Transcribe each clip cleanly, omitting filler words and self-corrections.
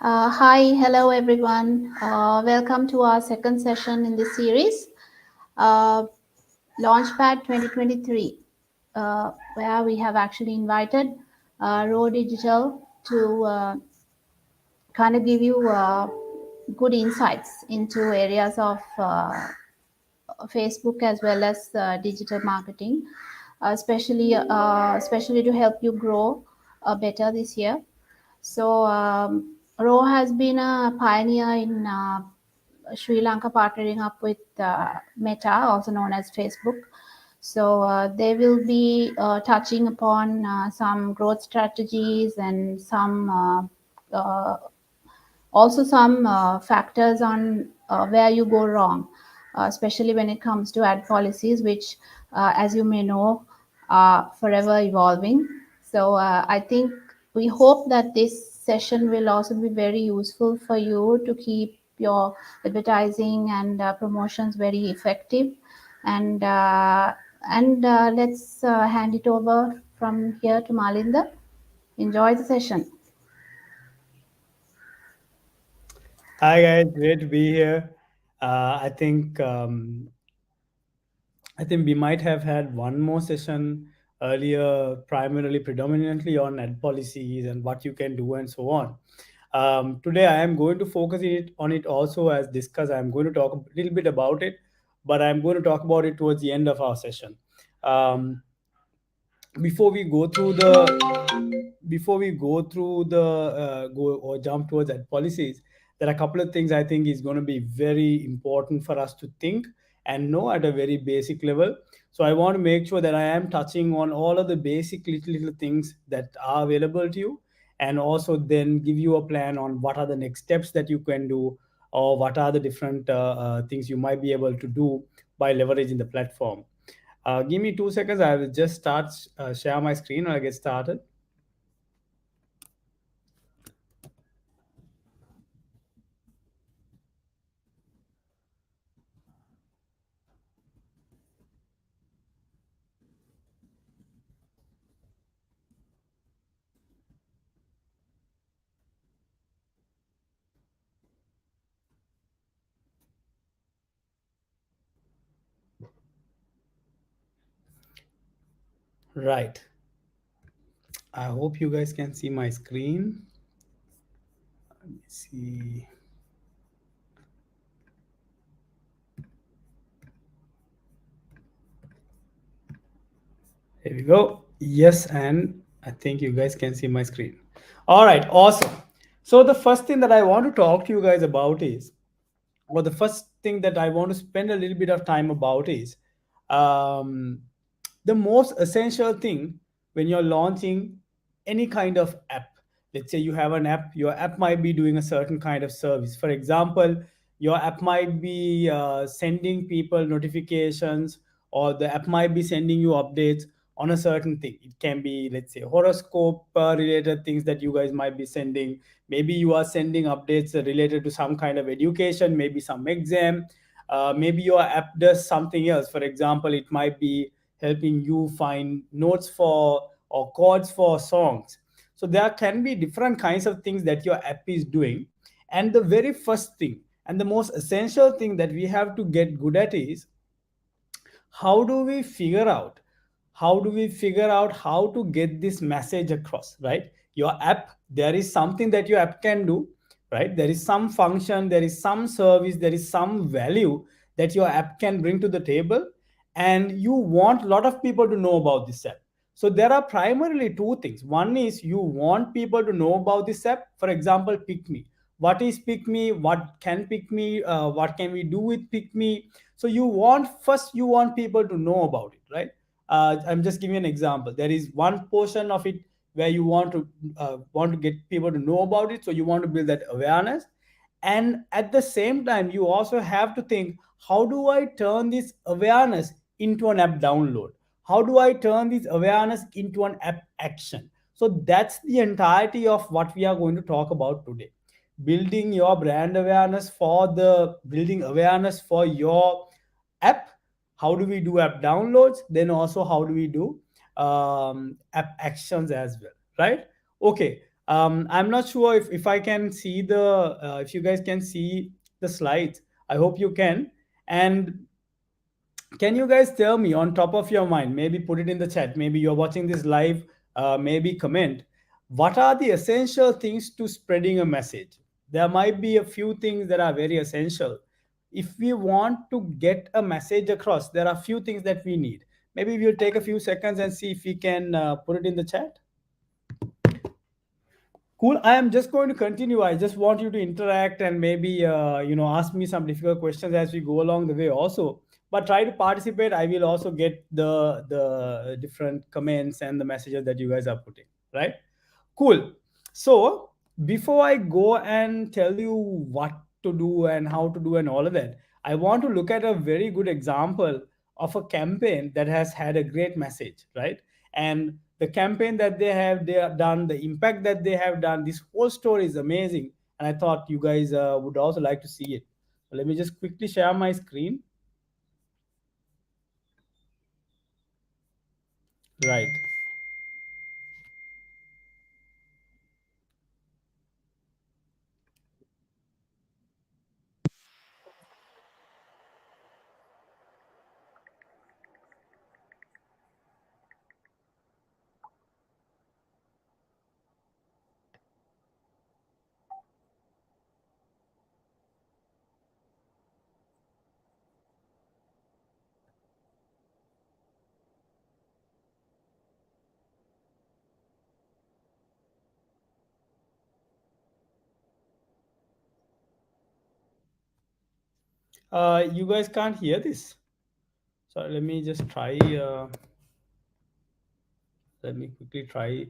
Hi, hello everyone. Welcome to our second session in this series, uh, LaunchPad 2023, where we have actually invited Raw Digital to kind of give you good insights into areas of Facebook as well as digital marketing, especially to help you grow better this year. So, Ro has been a pioneer in Sri Lanka partnering up with Meta, also known as Facebook. So, they will be touching upon some growth strategies and also some factors on where you go wrong, especially when it comes to ad policies, which, as you may know, are forever evolving. So I think we hope that this session will also be very useful for you to keep your advertising and promotions very effective. And let's hand it over from here to Malinda. Enjoy the session. Hi guys, great to be here. I think we might have had one more session earlier, primarily predominantly on ad policies and what you can do and so on. Today I am going to focus on it also as discussed. I'm going to talk a little bit about it, but I'm going to talk about it towards the end of our session. Um, before we go through the go or jump towards that policies, there are a couple of things I think is going to be very important for us to think and know at a very basic level. So I want to make sure that I am touching on all of the basic little things that are available to you, and also then give you a plan on what are the next steps that you can do, or what are the different things you might be able to do by leveraging the platform. Give me 2 seconds. I will just start share my screen, or I get started. Right. I hope you guys can see my screen. Let me see. Here we go. Yes, and I think you guys can see my screen. All right, awesome. So the first thing that I want to talk to you guys about is, or the first thing that I want to spend a little bit of time about is, um, the most essential thing when you're launching any kind of app. Let's say you have an app, your app might be doing a certain kind of service. For example, your app might be sending people notifications, or the app might be sending you updates on a certain thing. It can be, let's say, horoscope related things that you guys might be sending. Maybe you are sending updates related to some kind of education, maybe some exam. Maybe your app does something else. For example, it might be helping you find notes for or chords for songs. So there can be different kinds of things that your app is doing. And the very first thing and the most essential thing that we have to get good at is, how do we figure out how to get this message across, right? Your app, there is something that your app can do, right? There is some function, there is some service, there is some value that your app can bring to the table, and you want a lot of people to know about this app. So there are primarily two things. One is you want people to know about this app. For example, pick me. What is pick me? What can pick me? What can we do with pick me? So you want people to know about it, right? I'm just giving an example. There is one portion of it where you want to get people to know about it, so you want to build that awareness. And at the same time, you also have to think, how do I turn this awareness into an app download? How do I turn this awareness into an app action? So that's the entirety of what we are going to talk about today. Building awareness for your app. How do we do app downloads? Then also, how do we do actions as well, right? Okay. I'm not sure if I can see the if you guys can see the slides. I hope you can. And can you guys tell me on top of your mind, maybe put it in the chat, maybe you're watching this live, maybe comment, what are the essential things to spreading a message? There might be a few things that are very essential. If we want to get a message across, there are few things that we need. Maybe we'll take a few seconds and see if we can put it in the chat. Cool. I am just going to continue. I just want you to interact and maybe ask me some difficult questions as we go along the way also. But try to participate. I will also get the different comments and the messages that you guys are putting. Right. Cool. So before I go and tell you what to do and how to do and all of that, I want to look at a very good example of a campaign that has had a great message, right? And the campaign that they have done, the impact that they have done, this whole story is amazing. And I thought you guys would also like to see it. So let me just quickly share my screen. Right. You guys can't hear this. So let me just try. Let me quickly try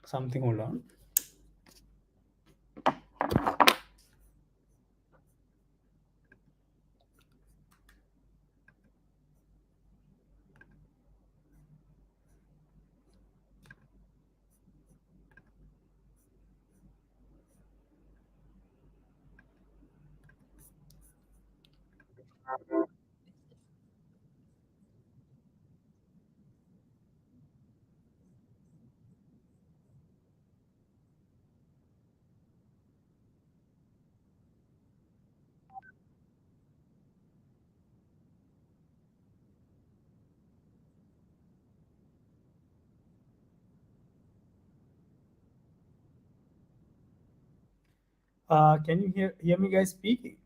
something. Hold on. Can you hear me guys speaking?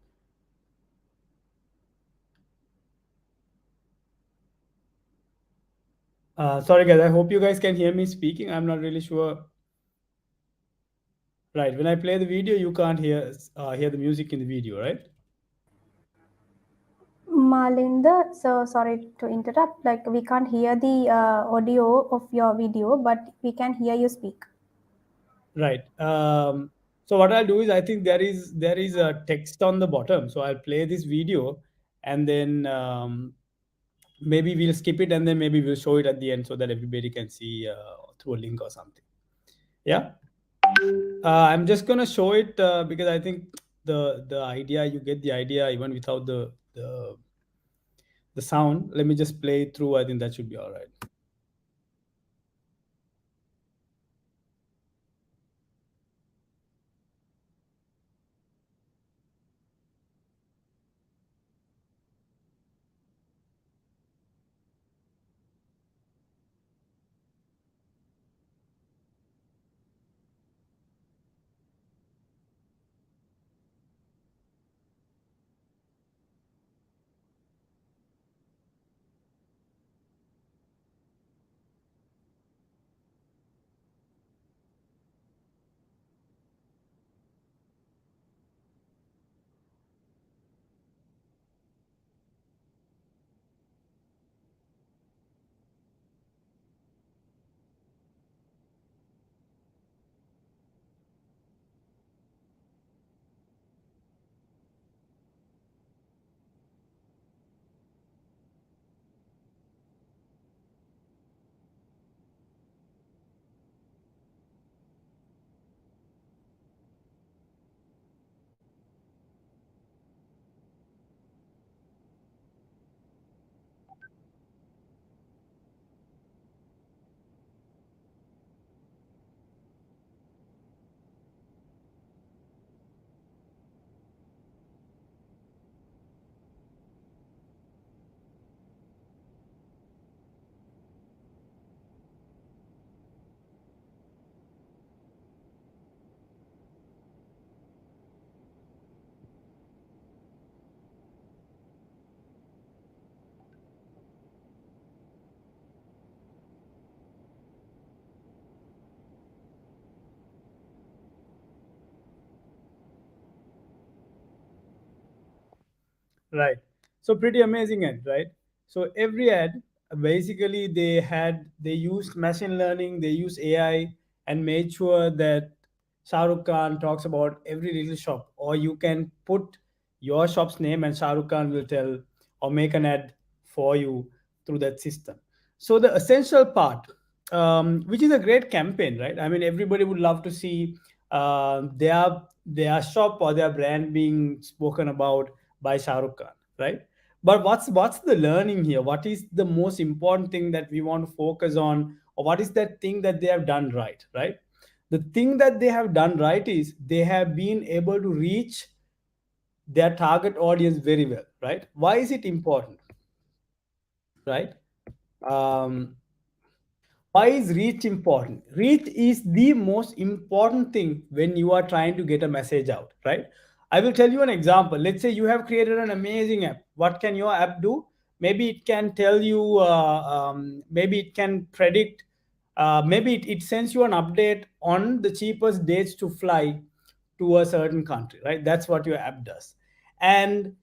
Sorry guys, I hope you guys can hear me speaking. I'm not really sure. Right, when I play the video, you can't hear the music in the video, right? Malinda, so sorry to interrupt. Like we can't hear the audio of your video, but we can hear you speak. Right. So what I'll do is I think there is a text on the bottom. So I'll play this video, and then maybe we'll skip it, and then maybe we'll show it at the end so that everybody can see through a link or something. Yeah. I'm just gonna show it because I think the idea, you get the idea even without the sound. Let me just play it through. I think that should be all right. Right. So pretty amazing ad, right? So every ad, basically they used machine learning, they used AI, and made sure that Shah Rukh Khan talks about every little shop, or you can put your shop's name and Shah Rukh Khan will tell or make an ad for you through that system. So the essential part, which is a great campaign, right? I mean, everybody would love to see their shop or their brand being spoken about by Shah Rukh Khan, right? But what's the learning here? What is the most important thing that we want to focus on, or what is that thing that they have done right, right? The thing that they have done right is they have been able to reach their target audience very well, right? Why is it important, right? Um, Why is reach important? Reach is the most important thing when you are trying to get a message out, right? I will tell you an example. Let's say you have created an amazing app. What can your app do? Maybe it can tell you, maybe it can predict, maybe it sends you an update on the cheapest dates to fly to a certain country, right? That's what your app does. And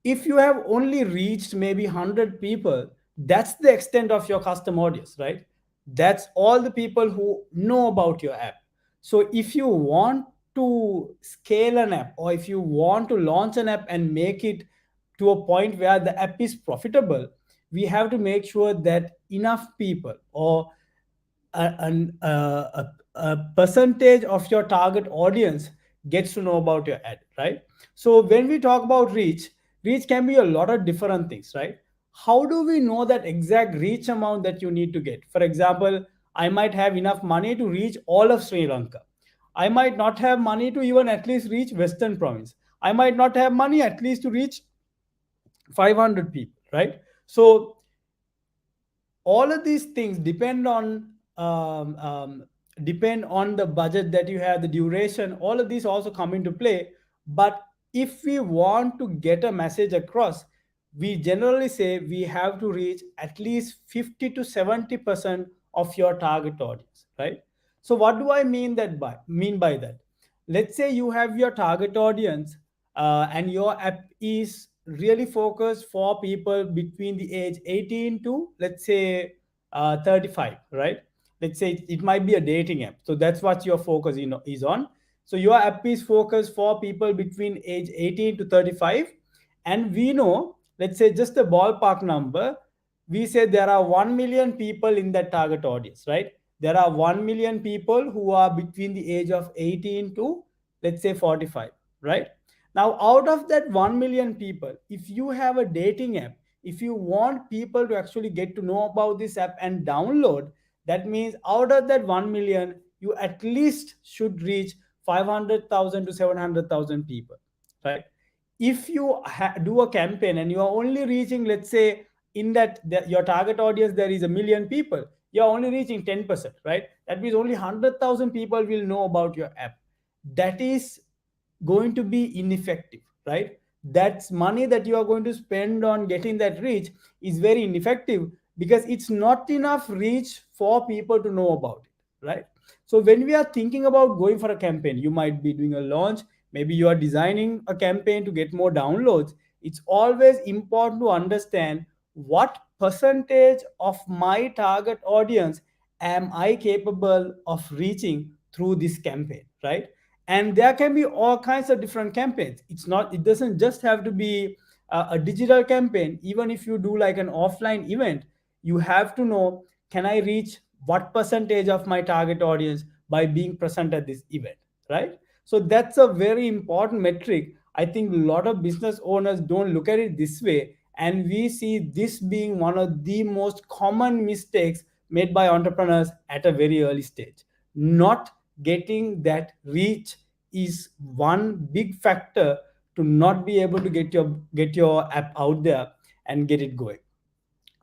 if you have only reached maybe 100 people, that's the extent of your custom audience, right? That's all the people who know about your app. So if you want to scale an app, or if you want to launch an app and make it to a point where the app is profitable, we have to make sure that enough people, or a percentage of your target audience gets to know about your ad, right? So when we talk about reach, reach can be a lot of different things, right? How do we know that exact reach amount that you need to get? For example, I might have enough money to reach all of Sri Lanka. I might not have money to even at least reach Western province. I might not have money at least to reach 500 people, right? So all of these things um, um, depend on the budget that you have, the duration. All of these also come into play. But if we want to get a message across, we generally say we have to reach at least 50 to 70% of your target audience, right? So what do I mean by that? Let's say you have your target audience, and your app is really focused for people between the age 18 to, let's say, 35, right? Let's say it might be a dating app, so that's what your focus, is on. So your app is focused for people between age 18 to 35, and we know, let's say, just a ballpark number, we say there are 1 million people in that target audience, right? There are 1 million people who are between the age of 18 to, let's say, 45, right? Now, out of that 1 million people, if you have a dating app, if you want people to actually get to know about this app and download, that means out of that 1 million, you at least should reach 500,000 to 700,000 people, right? If you do a campaign and you are only reaching, let's say, in your target audience there is a million people, you are only reaching 10%, right? That means only 100,000 people will know about your app. That is going to be ineffective, right? That's money that you are going to spend on getting that reach is very ineffective, because it's not enough reach for people to know about it, right? So when we are thinking about going for a campaign, you might be doing a launch, maybe you are designing a campaign to get more downloads. It's always important to understand what percentage of my target audience am I capable of reaching through this campaign, right? And there can be all kinds of different campaigns. It doesn't just have to be a digital campaign. Even if you do like an offline event, you have to know, can I reach what percentage of my target audience by being present at this event, right? So that's a very important metric. I think a lot of business owners don't look at it this way, and we see this being one of the most common mistakes made by entrepreneurs at a very early stage. Not getting that reach is one big factor to not be able to get your app out there and get it going.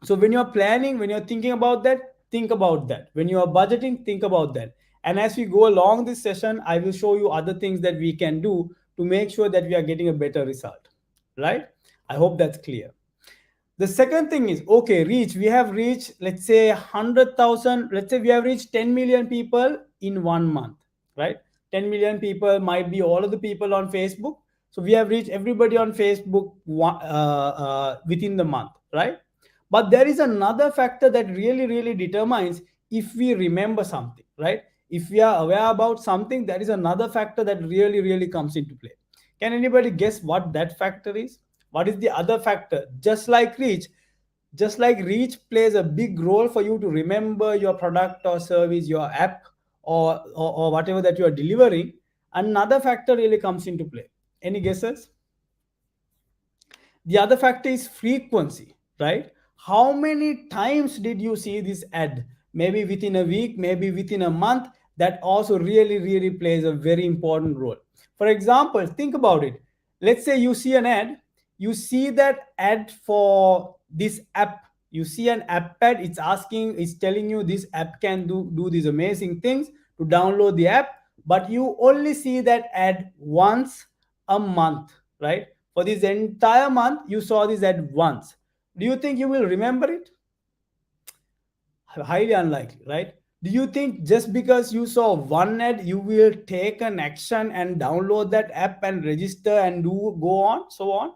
So when you're planning, when you're thinking about that, think about that. When you are budgeting, think about that. And as we go along this session, I will show you other things that we can do to make sure that we are getting a better result, right? I hope that's clear. The second thing is, okay, reach. We have reached, let's say, 100,000. Let's say we have reached 10 million people in 1 month, right? 10 million people might be all of the people on Facebook. So we have reached everybody on Facebook within the month, right? But there is another factor that really determines if we remember something, right? If we are aware about something, there is another factor that really comes into play. Can anybody guess what that factor is? What is the other factor? Just like reach plays a big role for you to remember your product or service, your app, or whatever that you are delivering, another factor really comes into play. Any guesses? The other factor is frequency, right? How many times did you see this ad? Maybe within a week, maybe within a month. That also really plays a very important role. For example, think about it. Let's say you see an ad, you see that ad for this app. You see an app ad, it's telling you this app can do these amazing things to download the app, but you only see that ad once a month, right? For this entire month, you saw this ad once. Do you think you will remember it? Highly unlikely, right? Do you think just because you saw one ad, you will take an action and download that app and register and do go on, so on?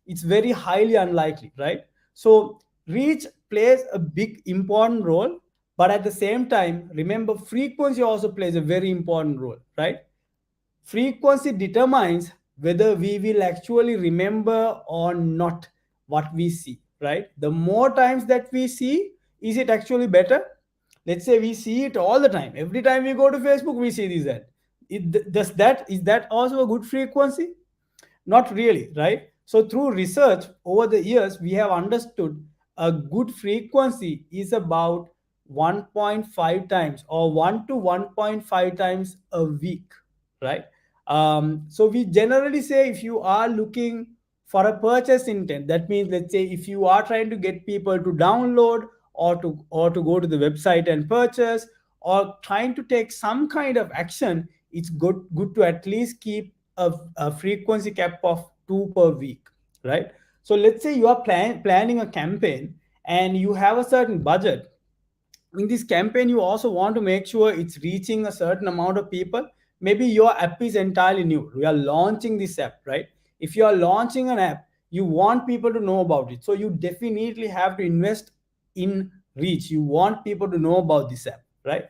It's very highly unlikely, right? So reach plays a big important role, but at the same time, remember frequency also plays a very important role, right? Frequency determines whether we will actually remember or not what we see, right? The more times that we see, is it actually better? Let's say we see it all the time. Every time we go to Facebook, we see this ad. Is that also a good frequency? Not really, right? So through research over the years, we have understood a good frequency is about 1.5 times or 1 to 1.5 times a week, right? So we generally say if you are looking for a purchase intent, that means, let's say, if you are trying to get people to download or to go to the website and purchase, or trying to take some kind of action, it's good to at least keep a frequency cap of 2 per week, right? So let's say you are planning a campaign and you have a certain budget. In this campaign, you also want to make sure it's reaching a certain amount of people. Maybe your app is entirely new, we are launching this app, right? If you are launching an app, you want people to know about it, so you definitely have to invest in reach. You want people to know about this app, right?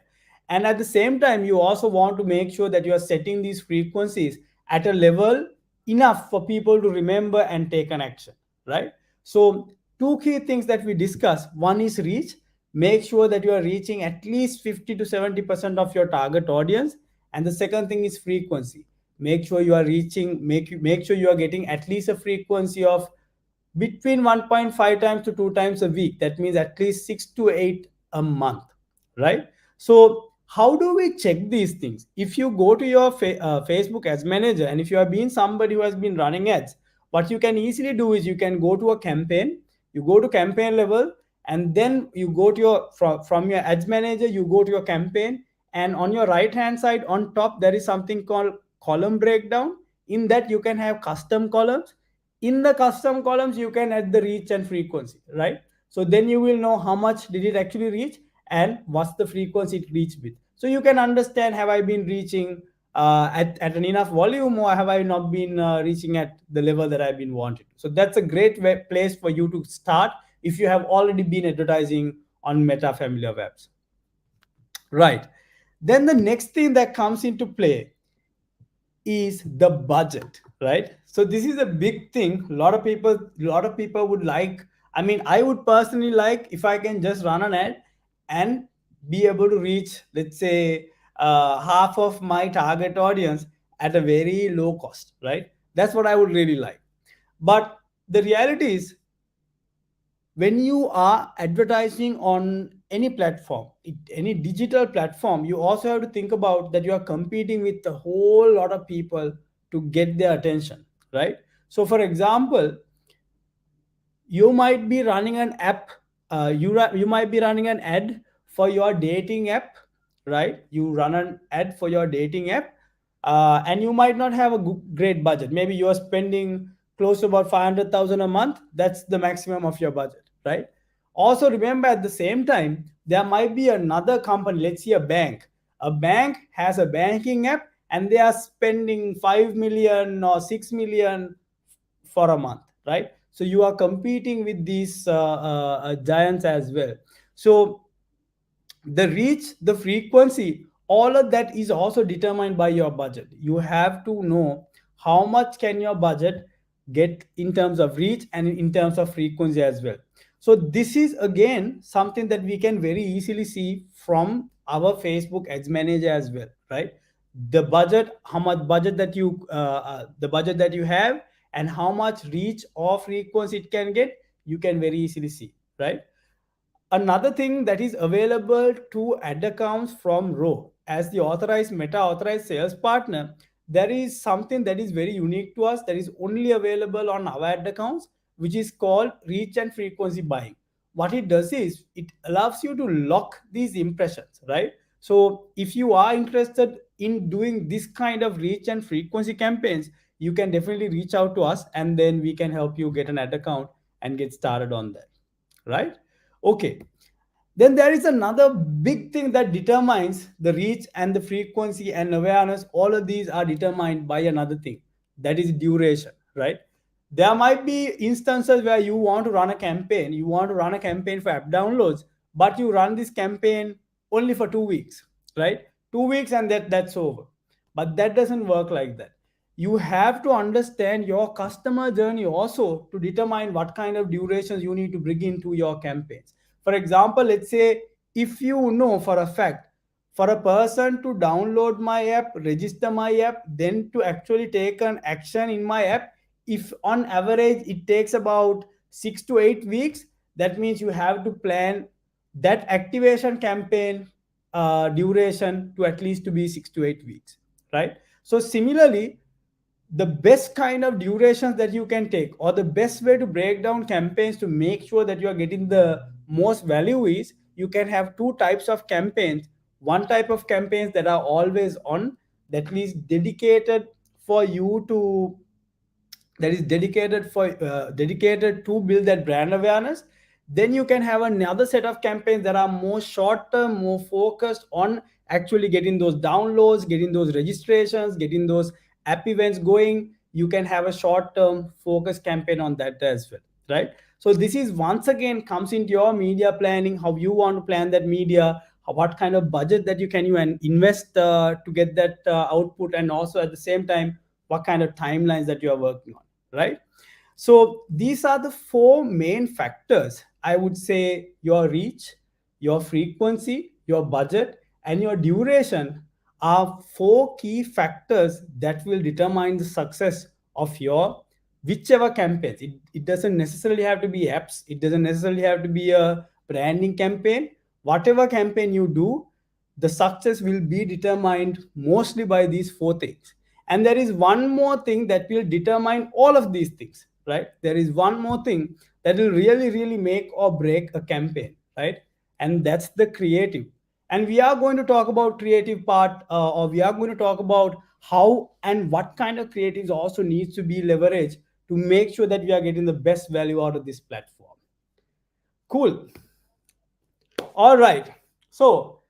And at the same time, you also want to make sure that you are setting these frequencies at a level enough for people to remember and take an action, right? So two key things that we discuss: one is reach. Make sure that you are reaching at least 50 to 70% of your target audience. And the second thing is frequency. Make sure you are reaching, make sure you are getting at least a frequency of between 1.5 times to 2 times a week. That means at least 6 to 8 a month, right? So how do we check these things? If you go to your Facebook ads manager, and if you have been somebody who has been running ads, what you can easily do is you can go to a campaign, you go to campaign level, and then you go to your from your ads manager, you go to your campaign, and on your right hand side on top there is something called column breakdown. In that you can have custom columns. In the custom columns you can add the reach and frequency, right? So then you will know how much did it actually reach and what's the frequency it reached with. So you can understand, have I been reaching at an enough volume, or have I not been reaching at the level that I've been wanted? So that's a great place for you to start if you have already been advertising on Meta family of apps, right? Then the next thing that comes into play is the budget, right? So this is a big thing. A lot of people would like, I mean, I would personally like if I can just run an ad and be able to reach, let's say, half of my target audience at a very low cost, right? That's what I would really like. But the reality is, when you are advertising on any platform, any digital platform, you also have to think about that you are competing with a whole lot of people to get their attention, right? So for example, you might be running an app, you might be running an ad for your dating app, right? You run an ad for your dating app, and you might not have a great budget. Maybe you are spending close to about 500,000 a month. That's the maximum of your budget, right? Also remember, at the same time, there might be another company, let's say a bank. A bank has a banking app, and they are spending 5 million or 6 million for a month, right? So you are competing with these giants as well. So the reach, the frequency, all of that is also determined by your budget. You have to know how much can your budget get in terms of reach and in terms of frequency as well. So this is again something that we can very easily see from our Facebook ads manager as well, right? The budget, how much budget that you the budget that you have, and how much reach or frequency it can get, you can very easily see, right? Another thing that is available to ad accounts from Row as the authorized Meta authorized sales partner, there is something that is very unique to us that is only available on our ad accounts, which is called reach and frequency buying. What it does is it allows you to lock these impressions, right? So if you are interested in doing this kind of reach and frequency campaigns, you can definitely reach out to us and then we can help you get an ad account and get started on that, right? Okay. Then there is another big thing that determines the reach and the frequency and awareness. All of these are determined by another thing, that is duration, right? There might be instances where you want to run a campaign, you want to run a campaign for app downloads, but you run this campaign only for 2 weeks, right? 2 weeks and that's over. But that doesn't work like that. You have to understand your customer journey also to determine what kind of durations you need to bring into your campaigns. For example, let's say if you know for a fact, for a person to download my app, register my app, then to actually take an action in my app, if on average it takes about 6 to 8 weeks, that means you have to plan that activation campaign duration to at least to be 6 to 8 weeks, right? So similarly, the best kind of durations that you can take or the best way to break down campaigns to make sure that you are getting the most value is you can have two types of campaigns. One type of campaigns that are always on, that is dedicated for you to, that is dedicated to build that brand awareness. Then you can have another set of campaigns that are more short term, more focused on actually getting those downloads, getting those registrations, getting those app events going. You can have a short term focus campaign on that as well, right? So this is once again comes into your media planning, how you want to plan that media, what kind of budget that you can you and invest to get that output, and also at the same time what kind of timelines that you are working on, right? So these are the four main factors. I would say your reach, your frequency, your budget, and your duration are four key factors that will determine the success of your whichever campaigns. It doesn't necessarily have to be apps, it doesn't necessarily have to be a branding campaign. Whatever campaign you do, the success will be determined mostly by these four things. And there is one more thing that will determine all of these things, right? There is one more thing that will really, really make or break a campaign, right? And that's the creative. And we are going to talk about creative part, or we are going to talk about how and what kind of creatives also needs to be leveraged to make sure that we are getting the best value out of this platform. Cool. All right. So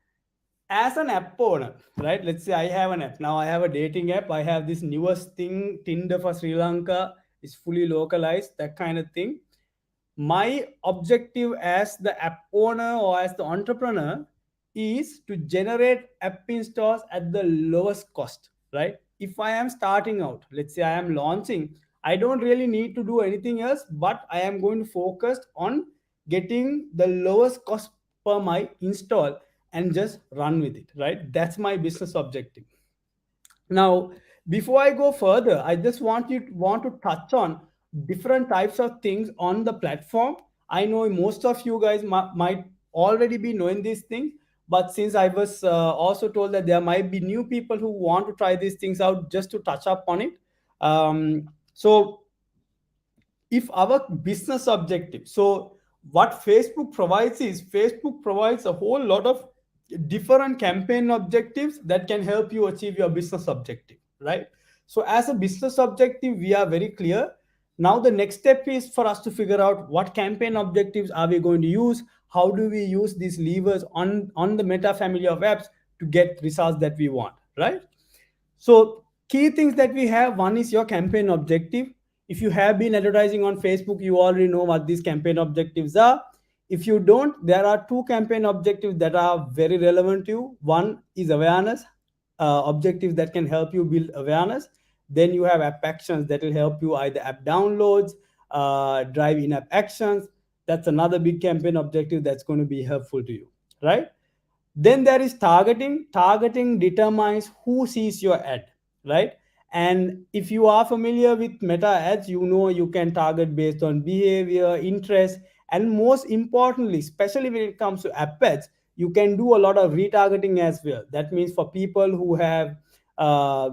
as an app owner, right? Let's say I have an app. Now I have a dating app. I have this newest thing, Tinder for Sri Lanka. It's fully localized, that kind of thing. My objective as the app owner or as the entrepreneur is to generate app installs at the lowest cost, right? If I am starting out, let's say I am launching, I don't really need to do anything else, but I am going to focus on getting the lowest cost per my install and just run with it, right? That's my business objective. Now, before I go further, I just want to touch on different types of things on the platform. I know most of you guys might already be knowing these things, but since I was also told that there might be new people who want to try these things out, just to touch up on it. So if our business objective, so what Facebook provides is Facebook provides a whole lot of different campaign objectives that can help you achieve your business objective, right? So as a business objective, we are very clear. Now the next step is for us to figure out what campaign objectives are we going to use, how do we use these levers on the Meta family of apps to get results that we want, right? So key things that we have, one is your campaign objective. If you have been advertising on Facebook, you already know what these campaign objectives are. If you don't, there are two campaign objectives that are very relevant to you. One is awareness, objectives that can help you build awareness. Then you have app actions that will help you either app downloads, drive in-app actions. That's another big campaign objective that's going to be helpful to you, right? Then there is targeting. Targeting determines who sees your ad, right? And if you are familiar with meta ads, you know you can target based on behavior, interest, and most importantly, especially when it comes to app ads, you can do a lot of retargeting as well. That means for people who have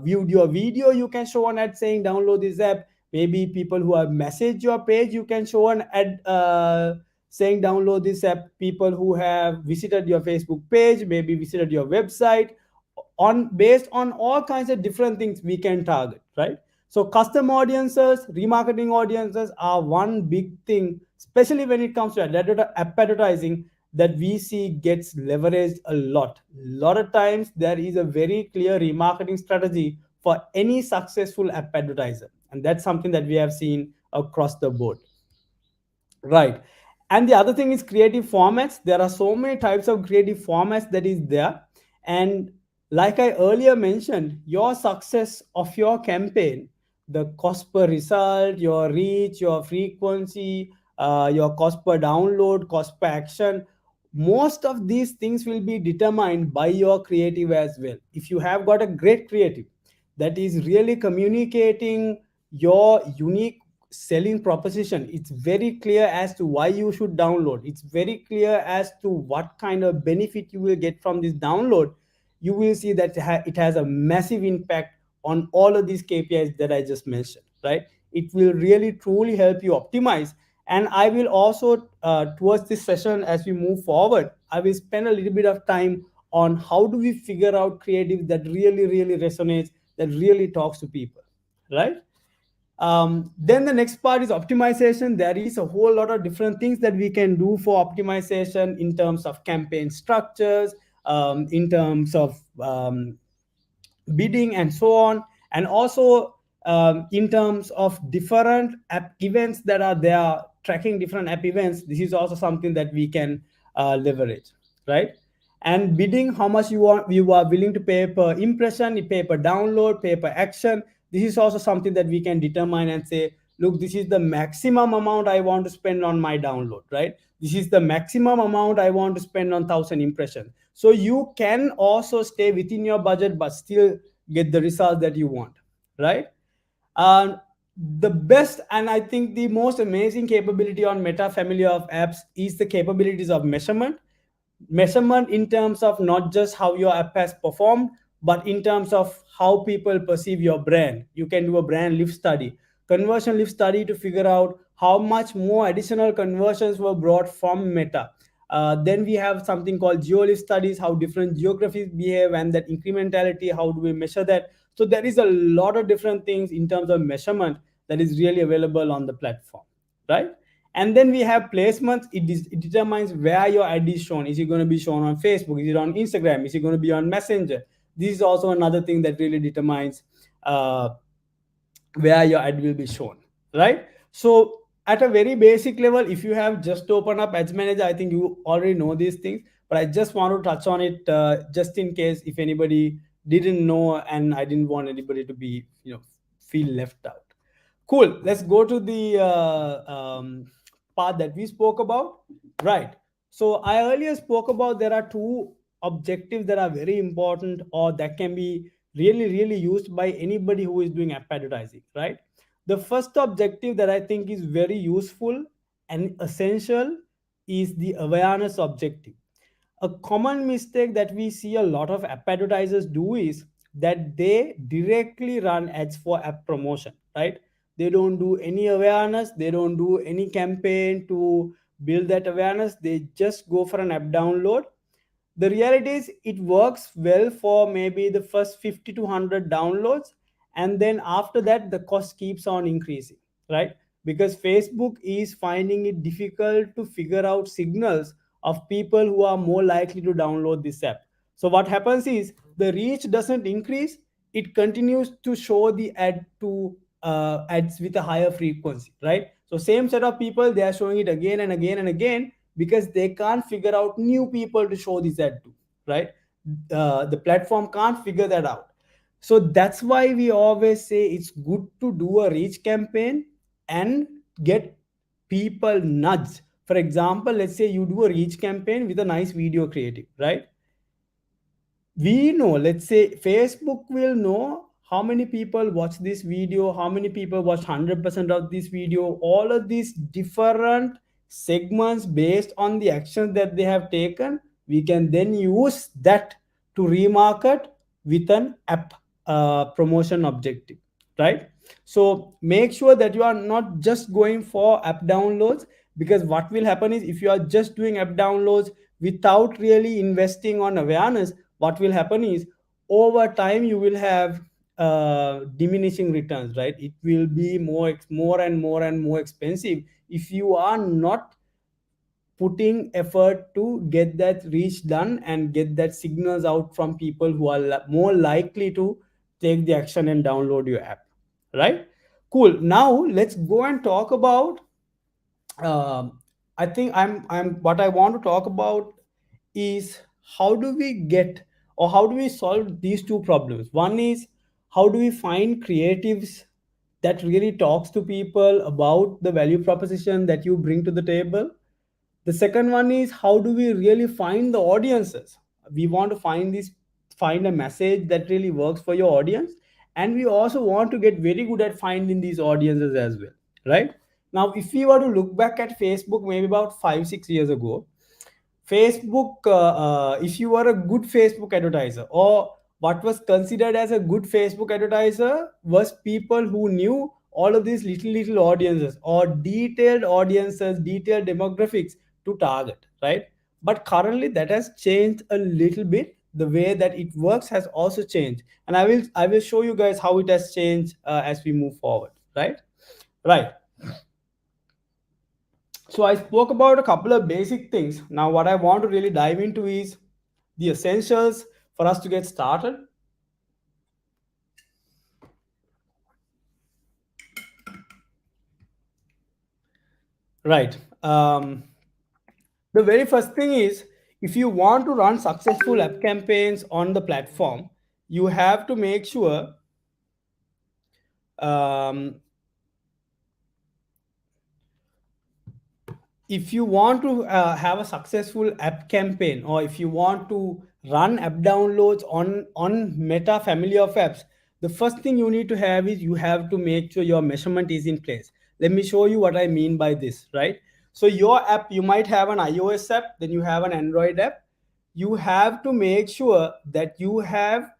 viewed your video, you can show an ad saying download this app. Maybe people who have messaged your page, you can show an ad saying download this app. People who have visited your Facebook page, maybe visited your website, on based on all kinds of different things we can target, right? So custom audiences, remarketing audiences are one big thing, especially when it comes to app advertising, that we see gets leveraged a lot of times. There is a very clear remarketing strategy for any successful app advertiser, and that's something that we have seen across the board. Right. And the other thing is creative formats. There are so many types of creative formats that is there. And like I earlier mentioned, your success of your campaign, the cost per result, your reach, your frequency, your cost per download, cost per action, most of these things will be determined by your creative as well. If you have got a great creative that is really communicating your unique selling proposition, it's very clear as to why you should download, it's very clear as to what kind of benefit you will get from this download, you will see that it has a massive impact on all of these KPIs that I just mentioned, right? It will really truly help you optimize. And I will also, towards this session, as we move forward, I will spend a little bit of time on how do we figure out creative that really resonates, that really talks to people, right? Then the next part is optimization. There is a whole lot of different things that we can do for optimization in terms of campaign structures, in terms of bidding and so on, and also in terms of different app events that are there, tracking different app events. This is also something that we can leverage, right? And bidding, how much you are willing to pay per impression, pay per download, pay per action. This is also something that we can determine and say, look, this is the maximum amount I want to spend on my download, right? This is the maximum amount I want to spend on 1,000 impressions. So you can also stay within your budget but still get the result that you want, right? And the best, and I think the most amazing capability on Meta family of apps is the capabilities of measurement. Measurement in terms of not just how your app has performed, but in terms of how people perceive your brand. You can do a brand lift study, conversion lift study, to figure out how much more additional conversions were brought from Meta. Then we have something called geolift studies, how different geographies behave, and that incrementality, how do we measure that? So there is a lot of different things in terms of measurement that is really available on the platform, right? And then we have placements. It determines where your ad is shown. Is it going to be shown on Facebook? Is it on Instagram? Is it going to be on Messenger? This is also another thing that really determines uh, where your ad will be shown, right? So at a very basic level, if you have just opened up Ads Manager, I think you already know these things, but I just want to touch on it just in case if anybody didn't know, and I didn't want anybody to be, feel left out. Cool. Let's go to the part that we spoke about. Right. So I earlier spoke about there are two objectives that are very important, or that can be really used by anybody who is doing app advertising, right? The first objective that I think is very useful and essential is the awareness objective. A common mistake that we see a lot of app advertisers do is that they directly run ads for app promotion, right? They don't do any awareness, they don't do any campaign to build that awareness, they just go for an app download. The reality is it works well for maybe the first 50 to 100 downloads, and then after that the cost keeps on increasing, right? Because Facebook is finding it difficult to figure out signals of people who are more likely to download this app. So what happens is the reach doesn't increase, it continues to show the ad to ads with a higher frequency, right? So same set of people, they are showing it again and again and again, because they can't figure out new people to show this ad to, right? The platform can't figure that out. So that's why we always say it's good to do a reach campaign and get people nudge. For example, let's say you do a reach campaign with a nice video creative, right? We know, let's say Facebook will know how many people watch this video, how many people watch 100% of this video, all of these different segments based on the actions that they have taken. We can then use that to remarket with an app promotion objective, right? So make sure that you are not just going for app downloads, because what will happen is, if you are just doing app downloads without really investing on awareness, what will happen is, over time you will have diminishing returns, right? It will be more and more and more expensive if you are not putting effort to get that reach done and get that signals out from people who are more likely to take the action and download your app, right? Cool. Now let's go and talk about I think I'm what I want to talk about is, how do we get, or how do we solve these two problems? One is, how do we find creatives that really talks to people about the value proposition that you bring to the table. The second one is, how do we really find the audiences? We want to find a message that really works for your audience, and we also want to get very good at finding these audiences as well, right? Now if we were to look back at Facebook maybe about 5 6 years ago, Facebook, if you are a good Facebook advertiser, or what was considered as a good Facebook advertiser, was people who knew all of these little audiences, or detailed audiences, detailed demographics to target, right? But currently that has changed a little bit. The way that it works has also changed, and I will show you guys how it has changed as we move forward, right? Right. So I spoke about a couple of basic things. Now what I want to really dive into is the essentials for us to get started. Right. The very first thing is, if you want to run successful app campaigns on the platform, you have to make sure um, if you want to have a successful app campaign, or if you want to run app downloads on Meta family of apps, the first thing you need to have is, you have to make sure your measurement is in place. Let me show you what I mean by this, right? So your app, you might have an iOS app, then you have an Android app. You have to make sure that you have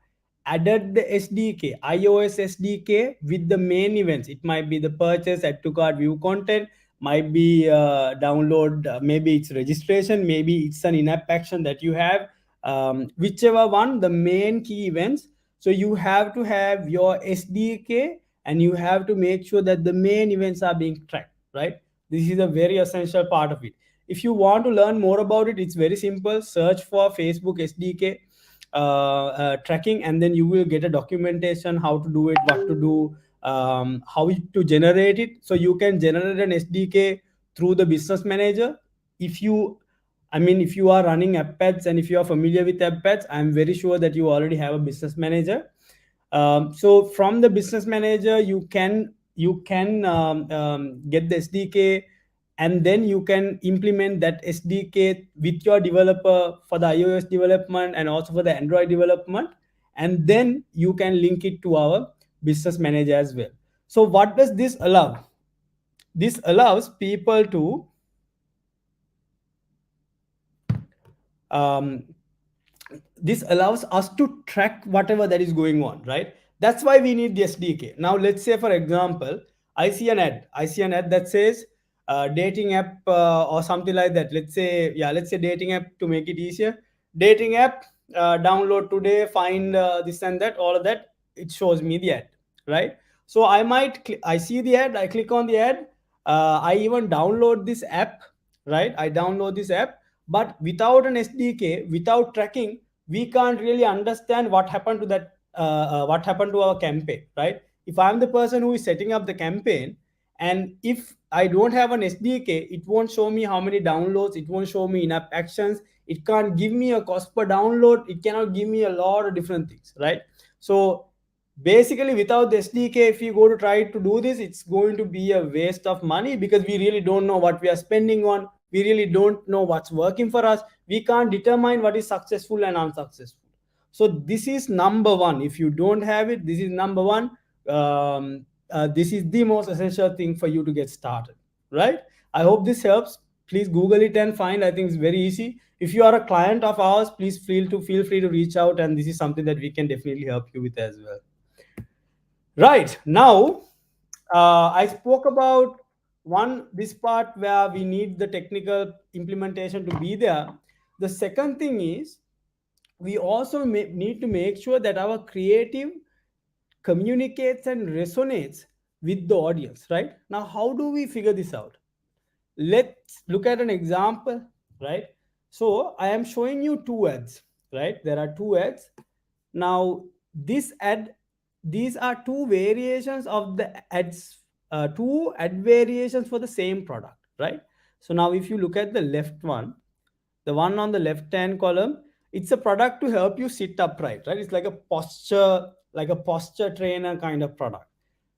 added the SDK, iOS SDK, with the main events. It might be the purchase, add to cart, view content, might be download, maybe it's registration, maybe it's an in-app action that you have, whichever one, the main key events. So you have to have your SDK, and you have to make sure that the main events are being tracked, right? This is a very essential part of it. If you want to learn more about it, it's very simple. Search for Facebook SDK tracking, and then you will get a documentation, how to do it, what to do, how to generate it. So you can generate an SDK through the business manager. If you, I mean, if you are running app pads, and if you are familiar with app pads, I'm very sure that you already have a business manager. So from the business manager, you can get the SDK, and then you can implement that SDK with your developer for the iOS development and also for the Android development, and then you can link it to our business manager as well. So what does this allow? This allows people to um, this allows us to track whatever that is going on, right? That's why we need the SDK. Now let's say, for example, I see an ad that says dating app, or something like that. Let's say dating app, to make it easier. Dating app, download today, find this and that, all of that. It shows me the ad, right? So I see the ad, I click on the ad, I even download this app, right? I download this app, but without an SDK, without tracking, we can't really understand what happened to that what happened to our campaign, right? If I'm the person who is setting up the campaign, and if I don't have an SDK, it won't show me how many downloads, it won't show me in-app actions, it can't give me a cost per download, it cannot give me a lot of different things, right? So basically, without the SDK, if you go to try to do this, it's going to be a waste of money, because we really don't know what we are spending on, we really don't know what's working for us, we can't determine what is successful and unsuccessful. So this is number one. If you don't have it, this is number one. This is the most essential thing for you to get started, right? I hope this helps. Please Google it and find. I think it's very easy. If you are a client of ours, please feel free to reach out, and this is something that we can definitely help you with as well. Right now, I spoke about this part where we need the technical implementation to be there. The second thing is, we also need to make sure that our creative communicates and resonates with the audience. Right now, how do we figure this out? Let's look at an example. Right, so I am showing you two ads. Right, there are two ads. Now this ad, these are two variations of the ads, two ad variations for the same product. Right, so now if you look at the left one, the one on the left hand column, it's a product to help you sit upright, right? It's like a posture trainer kind of product.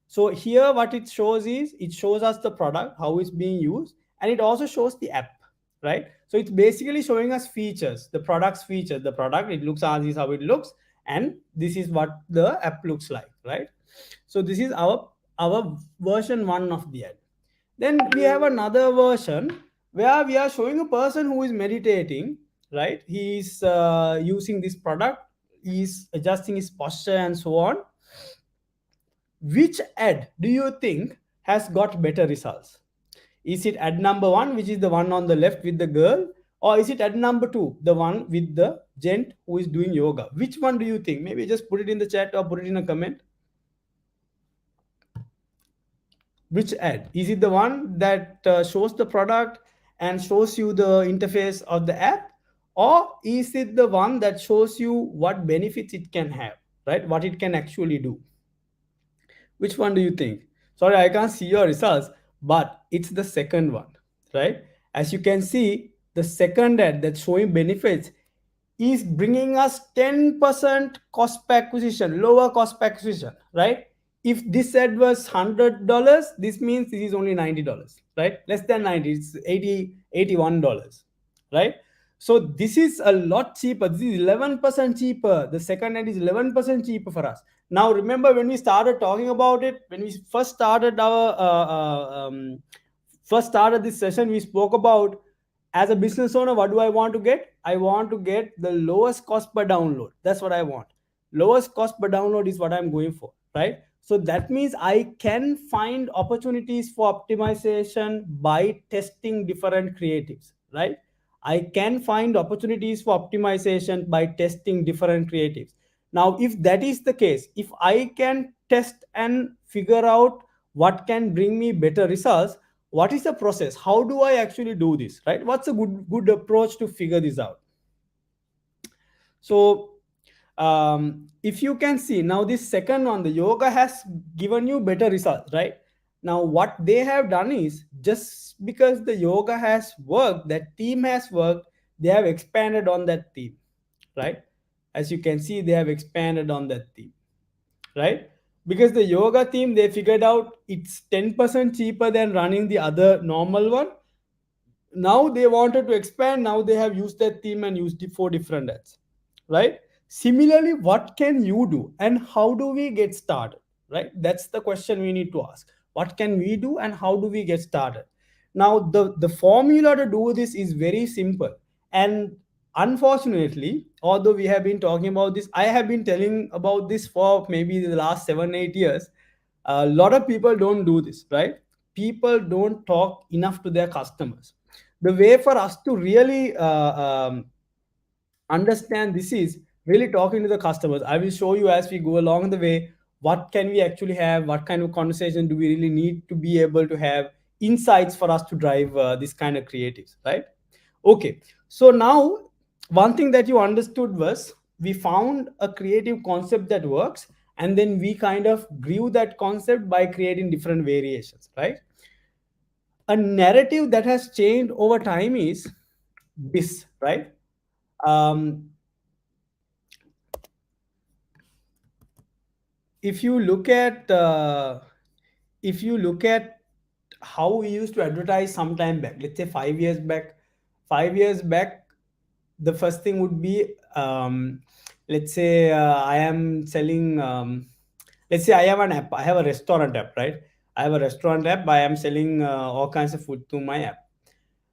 So here what it shows is, it shows us the product, how it's being used, and it also shows the app, right? So it's basically showing us features, the product's features, the product, it looks as is how it looks, and this is what the app looks like, right? So this is our version one of the ad. Then we have another version where we are showing a person who is meditating, right? He's using this product, he's adjusting his posture and so on. Which ad do you think has got better results? Is it ad number one, which is the one on the left with the girl, or is it ad number two, the one with the gent who is doing yoga? Which one do you think? Maybe just put it in the chat or put it in a comment. Which ad? Is it the one that shows the product and shows you the interface of the app, or is it the one that shows you what benefits it can have, right? What it can actually do? Which one do you think? Sorry, I can't see your results, but it's the second one, right? As you can see, the second ad that's showing benefits is bringing us 10% cost per acquisition, lower cost per acquisition, right? If this ad was $100, this means this is only $90, right? Less than 90, it's 80, $81, right? So this is a lot cheaper. This is 11% cheaper. The second ad is 11% cheaper for us. Now, remember when we started talking about it, when we first started this session, we spoke about, as a business owner, what do I want to get? I want to get the lowest cost per download. That's what I want. Lowest cost per download is what I'm going for, right? So that means I can find opportunities for optimization by testing different creatives, right? I can find opportunities for optimization by testing different creatives. Now, if that is the case, if I can test and figure out what can bring me better results, what is the process? How do I actually do this, right? What's a good approach to figure this out? So if you can see now, this second one, the yoga, has given you better results, right? Now what they have done is, just because the yoga has worked, that theme has worked, they have expanded on that theme, right? As you can see, they have expanded on that theme, right? Because the yoga theme, they figured out it's 10% cheaper than running the other normal one. Now they wanted to expand. Now they have used that theme and used it for different ads, right? Similarly, what can you do and how do we get started, right? That's the question we need to ask. What can we do and how do we get started? Now the formula to do this is very simple, and unfortunately, although we have been talking about this, I have been telling about this for maybe the last 7-8 years. A lot of people don't do this, right? People don't talk enough to their customers. The way for us to really understand this is really talking to the customers. I will show you as we go along the way, what can we actually have, what kind of conversation do we really need to be able to have, insights for us to drive this kind of creatives, right? Okay, so now one thing that you understood was we found a creative concept that works, and then we kind of grew that concept by creating different variations, right? A narrative that has changed over time is this, right? um, if you look at if you look at how we used to advertise some time back, let's say 5 years back, 5 years back, the first thing would be, let's say I am selling, let's say I have an app, I have a restaurant app, right? I have a restaurant app, I am selling all kinds of food through my app.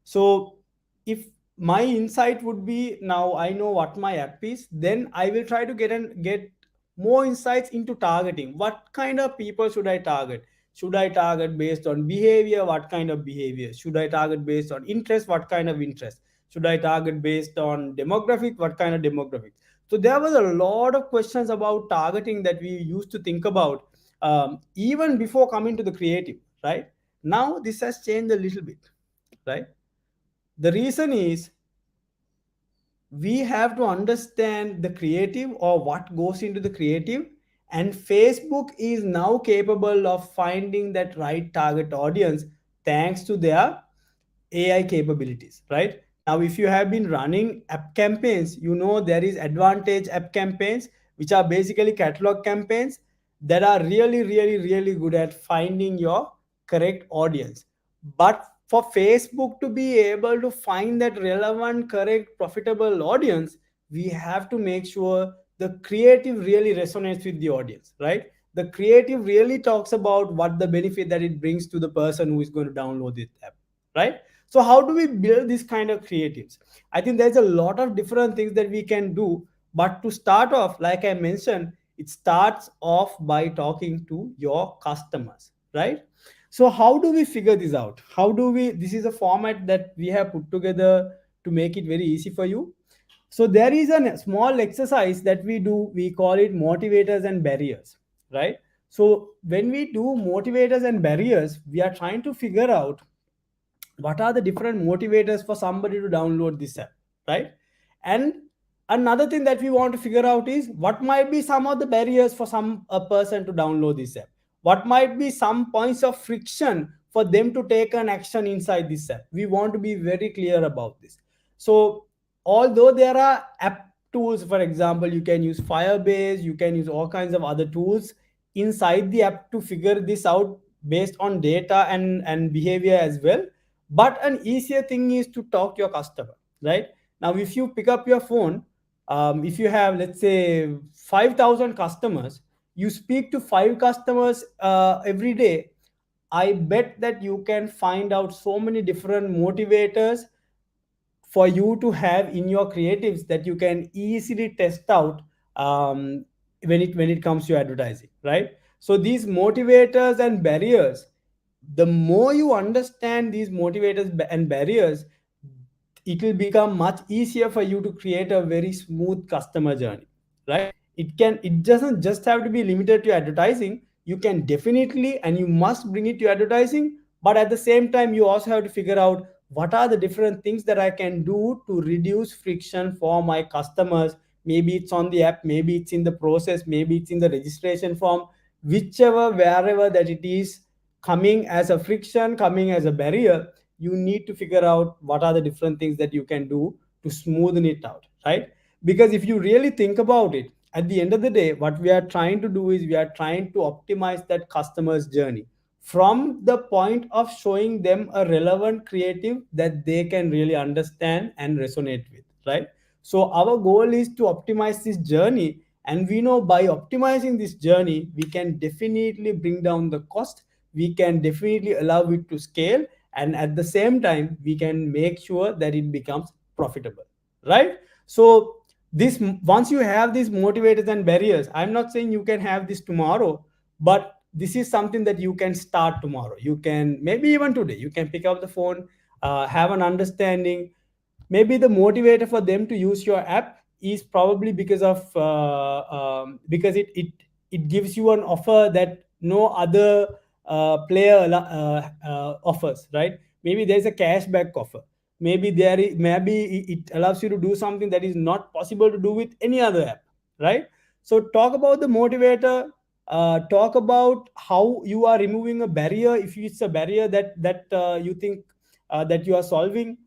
So if my insight would be, now I know what my app is, then I will try to get more insights into targeting. What kind of people should I target? Should I target based on behavior? What kind of behavior? Should I target based on interest? What kind of interest? Should I target based on demographic? What kind of demographic? So there was a lot of questions about targeting that we used to think about, even before coming to the creative, right? Now this has changed a little bit, right? The reason is we have to understand the creative or what goes into the creative, and Facebook is now capable of finding that right target audience thanks to their AI capabilities, right? Now, if you have been running app campaigns, you know there is advantage app campaigns, which are basically catalog campaigns that are really, really, really good at finding your correct audience. But for Facebook to be able to find that relevant, correct, profitable audience, we have to make sure the creative really resonates with the audience, right? The creative really talks about what the benefit that it brings to the person who is going to download this app, right? So how do we build this kind of creatives? I think there's a lot of different things that we can do, but to start off, like I mentioned, it starts off by talking to your customers, right? So how do we figure this out? How do we, this is a format that we have put together to make it very easy for you. So there is a small exercise that we do, we call it motivators and barriers, right? So when we do motivators and barriers, we are trying to figure out what are the different motivators for somebody to download this app, right? And another thing that we want to figure out is what might be some of the barriers for some a person to download this app, what might be some points of friction for them to take an action inside this app. We want to be very clear about this. So although there are app tools, for example, you can use Firebase, you can use all kinds of other tools inside the app to figure this out based on data and behavior as well. But an easier thing is to talk to your customer, right? Now if you pick up your phone, if you have, let's say, 5,000 customers, you speak to 5 customers every day, I bet that you can find out so many different motivators for you to have in your creatives that you can easily test out, when it comes to advertising, right? So these motivators and barriers, the more you understand these motivators and barriers, it will become much easier for you to create a very smooth customer journey, right? It doesn't just have to be limited to advertising. You can definitely and you must bring it to advertising, but at the same time you also have to figure out what are the different things that I can do to reduce friction for my customers. Maybe it's on the app, maybe it's in the process, maybe it's in the registration form, whichever, wherever that it is coming as a friction, coming as a barrier, you need to figure out what are the different things that you can do to smoothen it out, right? Because if you really think about it, at the end of the day, what we are trying to do is we are trying to optimize that customer's journey from the point of showing them a relevant creative that they can really understand and resonate with, right? So our goal is to optimize this journey, and we know by optimizing this journey we can definitely bring down the cost, we can definitely allow it to scale, and at the same time we can make sure that it becomes profitable, right? So this, once you have these motivators and barriers, I'm not saying you can have this tomorrow, but this is something that you can start tomorrow. You can, maybe even today, you can pick up the phone, have an understanding. Maybe the motivator for them to use your app is probably because of because it gives you an offer that no other player offers, right? Maybe there's a cashback offer. maybe maybe it allows you to do something that is not possible to do with any other app, right? So talk about the motivator, talk about how you are removing a barrier if it's a barrier that you think that you are solving,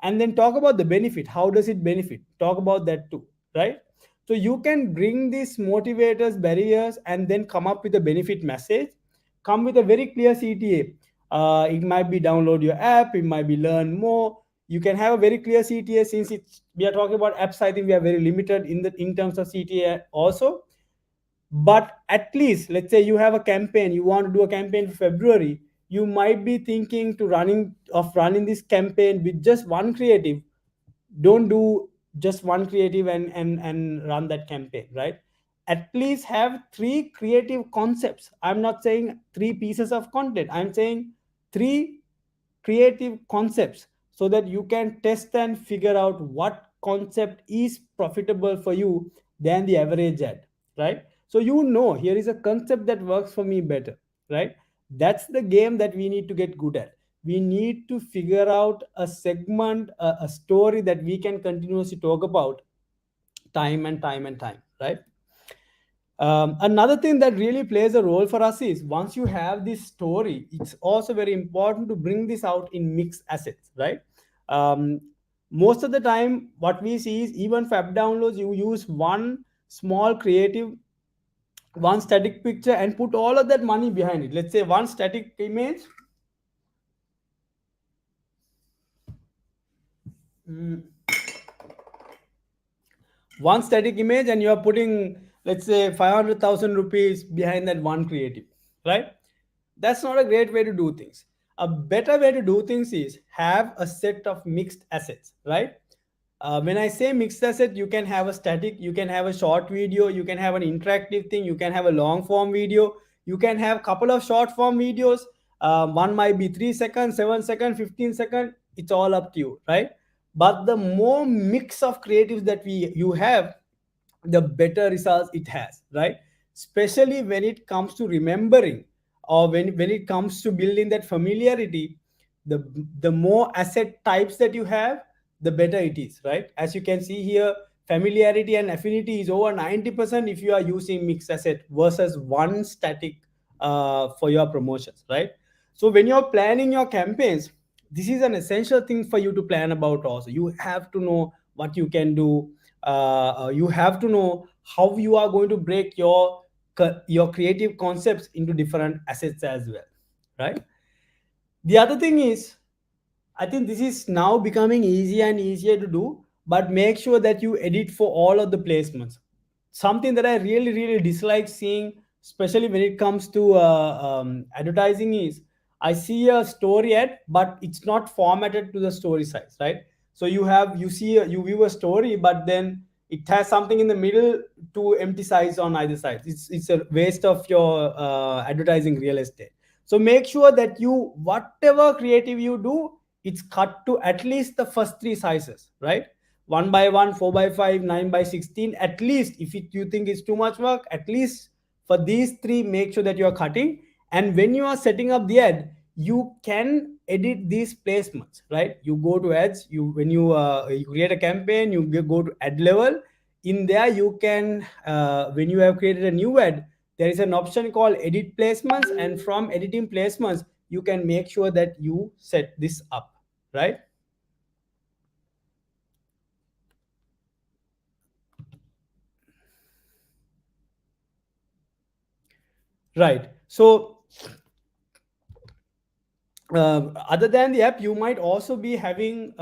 and then talk about the benefit. How does it benefit? Talk about that too, right? So you can bring these motivators, barriers, and then come up with a benefit message. Come with a very clear CTA. It might be download your app, it might be learn more. You can have a very clear CTA. Since it's we are talking about apps, I think we are very limited in terms of CTA also. But at least, let's say you have a campaign, you want to do a campaign for February, you might be thinking to running this campaign with just one creative. Don't do just one creative and run that campaign, right? At least have three creative concepts. I'm not saying three pieces of content, I'm saying three creative concepts, so that you can test and figure out what concept is profitable for you than the average ad, right? So you know, here is a concept that works for me better, right? That's the game that we need to get good at. We need to figure out a segment, a story that we can continuously talk about time and time and time, right? Another thing that really plays a role for us is, once you have this story, it's also very important to bring this out in mixed assets, right? um, Most of the time what we see is, even for app downloads, you use one small creative, one static picture, and put all of that money behind it. Let's say one static image. mm, One static image, and you are putting, let's say, 500,000 rupees behind that one creative, right? That's not a great way to do things. A better way to do things is have a set of mixed assets, right? When I say mixed asset, you can have a static, you can have a short video, you can have an interactive thing, you can have a long form video, you can have couple of short form videos. One might be 3 seconds, 7 seconds, 15 seconds. It's all up to you, right? But the more mix of creatives that we you have, the better results it has, right? Especially when it comes to remembering, or when it comes to building that familiarity. The more asset types that you have, the better it is, right? As you can see here, familiarity and affinity is over 90% if you are using mixed asset versus one static for your promotions, right? So when you're planning your campaigns, this is an essential thing for you to plan about. Also, you have to know what you can do. You have to know how you are going to break your creative concepts into different assets as well, right? The other thing is, I think this is now becoming easier and easier to do, but make sure that you edit for all of the placements. Something that I really, really dislike seeing, especially when it comes to advertising, is I see a story ad, but it's not formatted to the story size, right? So you view a story, but then it has something in the middle to empty size on either side. It's a waste of your advertising real estate. So make sure that you, whatever creative you do, it's cut to at least the first three sizes, right? 1 by 1, 4 by 5, 9 by 16. At least, if you think it's too much work, at least for these three, make sure that you are cutting. And when you are setting up the ad, you can edit these placements, right? You go to ads, you create a campaign, you go to ad level. In there, you can when you have created a new ad, there is an option called edit placements, and from editing placements, you can make sure that you set this up, right? Right. So other than the app, you might also be having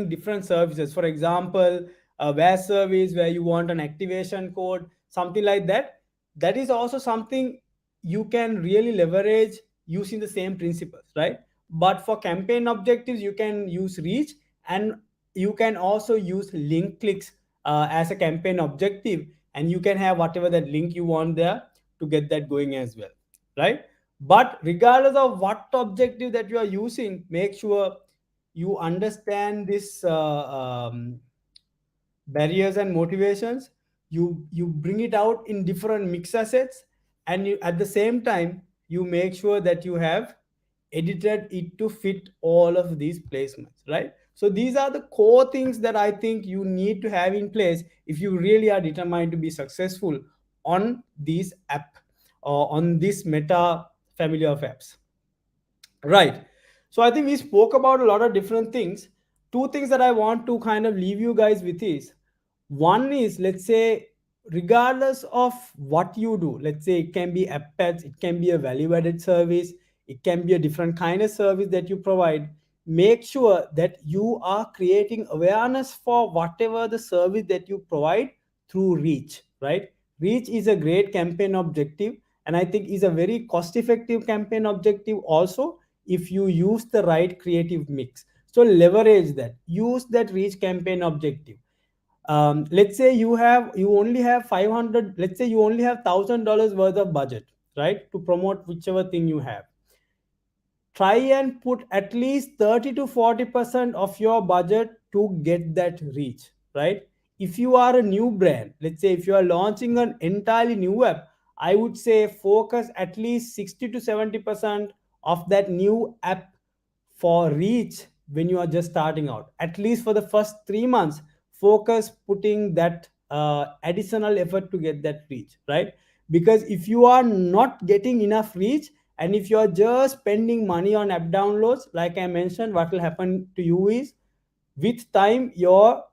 different services. For example, a web service where you want an activation code, something like that. That is also something you can really leverage using the same principles, right? But for campaign objectives, you can use reach, and you can also use link clicks as a campaign objective, and you can have whatever that link you want there to get that going as well, right? But regardless of what objective that you are using, make sure you understand this barriers and motivations. You bring it out in different mix assets, and you, at the same time, you make sure that you have edited it to fit all of these placements, right? So these are the core things that I think you need to have in place if you really are determined to be successful on this app or on this meta family of apps. Right. So I think we spoke about a lot of different things. Two things that I want to kind of leave you guys with is, one is, let's say, regardless of what you do, let's say it can be app ads, it can be a value added service, it can be a different kind of service that you provide. Make sure that you are creating awareness for whatever the service that you provide through reach, right? Reach is a great campaign objective, and I think is a very cost effective campaign objective also, if you use the right creative mix. So leverage that, use that reach campaign objective. Let's say you only have 500, let's say you only have $1,000 worth of budget, right, to promote whichever thing you have. Try and put at least 30 to 40% of your budget to get that reach, right? If you are a new brand, let's say if you are launching an entirely new app, I would say focus at least 60 to 70% of that new app for reach. When you are just starting out, at least for the first 3 months, focus putting that additional effort to get that reach, right? Because if you are not getting enough reach, and if you are just spending money on app downloads, like I mentioned, what will happen to you is, with time your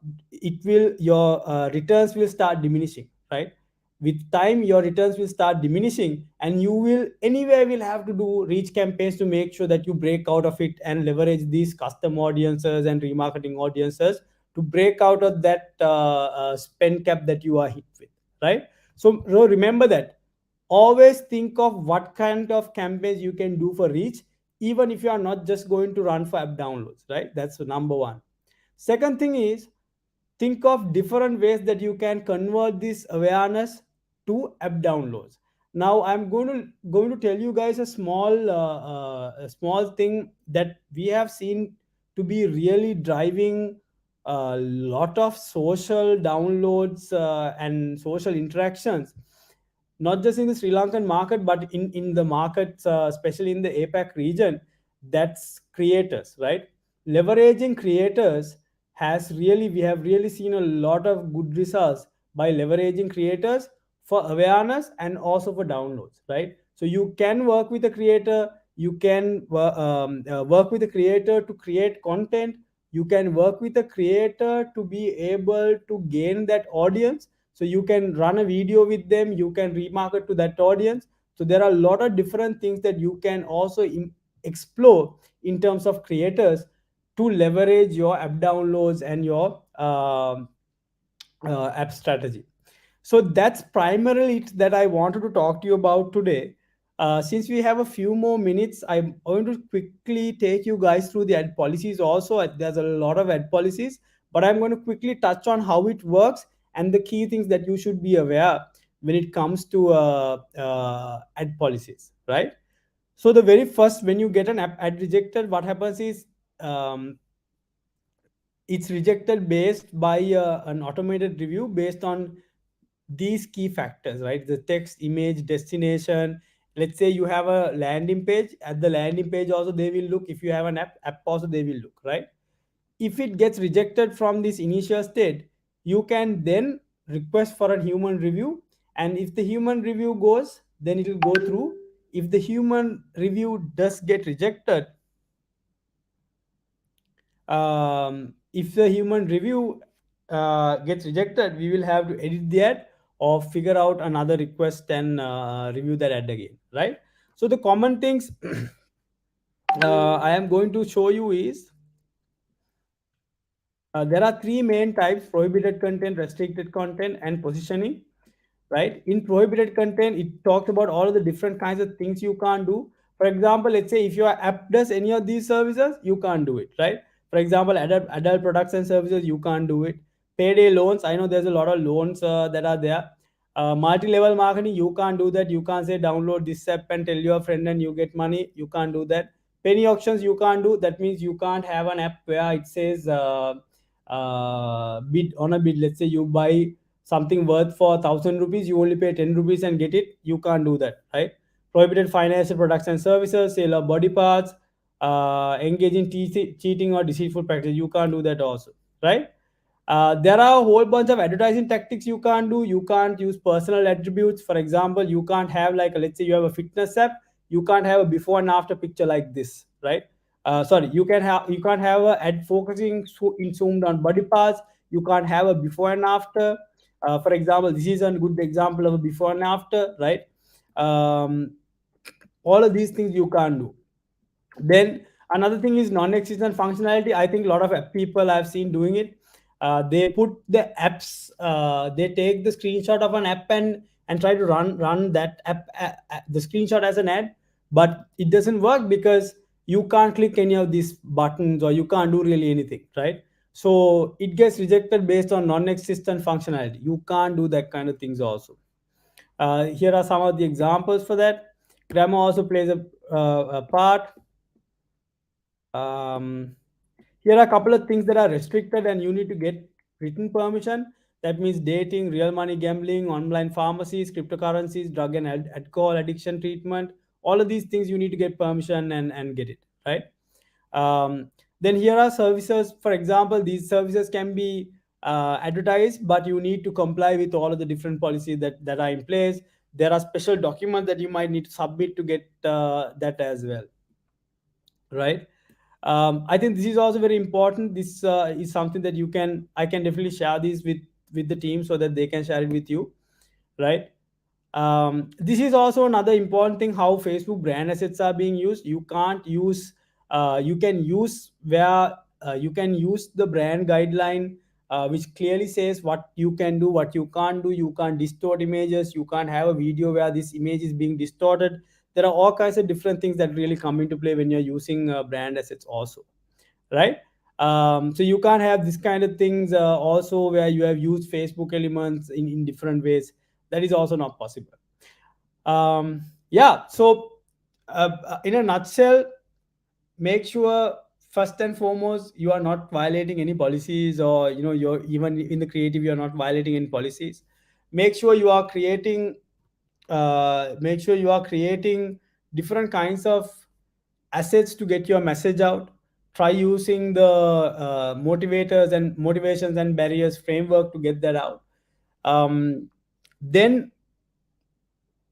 returns will start diminishing, right? With time your returns will start diminishing, and you will anyway will have to do reach campaigns to make sure that you break out of it and leverage these custom audiences and remarketing audiences to break out of that spend cap that you are hit with, right? So remember that, always think of what kind of campaigns you can do for reach, even if you are not just going to run for app downloads, right? That's the number one. Second thing is, think of different ways that you can convert this awareness to app downloads. Now I'm going to tell you guys a small thing that we have seen to be really driving a lot of social downloads and social interactions, not just in the Sri Lankan market, but in the markets, especially in the APAC region. That's creators, right? Leveraging creators we have really seen a lot of good results by leveraging creators for awareness and also for downloads, right? So you can work with a creator, you can work with a creator to create content, you can work with a creator to be able to gain that audience. So you can run a video with them, you can remarket to that audience. So there are a lot of different things that you can also explore in terms of creators to leverage your app downloads and your app strategy. So that's primarily it that I wanted to talk to you about today. Since we have a few more minutes, I'm going to quickly take you guys through the ad policies also. There's a lot of ad policies, but I'm going to quickly touch on how it works and the key things that you should be aware when it comes to ad policies, right? So the very first, when you get an ad rejected, what happens is, um, it's rejected based by an automated review based on these key factors, right? The text, image, destination. Let's say you have a landing page. At the landing page also they will look. If you have an app also they will look, right? If it gets rejected from this initial state, you can then request for a human review, and if the human review goes, then it will go through. If the human review does get rejected, if the human review gets rejected, we will have to edit the ad or figure out another request and review that ad again, right? So the common things I am going to show you is, there are three main types: prohibited content, restricted content, and positioning, right? In prohibited content, it talks about all of the different kinds of things you can't do. For example, let's say if your app does any of these services, you can't do it, right? For example, adult products and services, you can't do it. Payday loans, I know there's a lot of loans that are there. Multi-level marketing, you can't do that. You can't say download this app and tell your friend and you get money. You can't do that. Penny auctions, you can't do. That means you can't have an app where it says bid on a bid. Let's say you buy something worth for 1,000 rupees, you only pay 10 rupees and get it. You can't do that, right? Prohibited financial products and services, sale of body parts, engage in cheating or deceitful practice. You can't do that also, right? There are a whole bunch of advertising tactics you can't do. You can't use personal attributes. For example, you can't have, like, let's say you have a fitness app, you can't have a before and after picture like this, right? Sorry, you can't have a ad focusing in zoomed on body parts. You can't have a before and after. For example, this is a good example of a before and after, right? um, all of these things you can't do. Then another thing is non-existent functionality. I think a lot of people I've seen doing it. They put the apps. They take the screenshot of an app and try to run that app, the screenshot as an ad, but it doesn't work because you can't click any of these buttons or you can't do really anything, right? So it gets rejected based on non-existent functionality. You can't do that kind of things also. Here are some of the examples for that. Grammar also plays a part. um, Here are a couple of things that are restricted and you need to get written permission. That means dating, real money gambling, online pharmacies, cryptocurrencies, drug and alcohol addiction treatment. All of these things you need to get permission and get it, right? Then here are services. For example, these services can be advertised, but you need to comply with all of the different policies that are in place. There are special documents that you might need to submit to get that as well, right? I think this is also very important. This is something that I can definitely share this with the team so that they can share it with you, right? This is also another important thing, how Facebook brand assets are being used. You can't use you can use where you can use the brand guideline, which clearly says what you can do, what you can't do. You can't distort images, you can't have a video where this image is being distorted. There are all kinds of different things that really come into play when you're using brand assets also, right? So you can't have this kind of things also where you have used Facebook elements in different ways. That is also not possible. Yeah, so in a nutshell, make sure first and foremost you are not violating any policies, or you're even in the creative you're not violating any policies. Make sure you are creating make sure you are creating different kinds of assets to get your message out. Try using the motivators and motivations and barriers framework to get that out. Then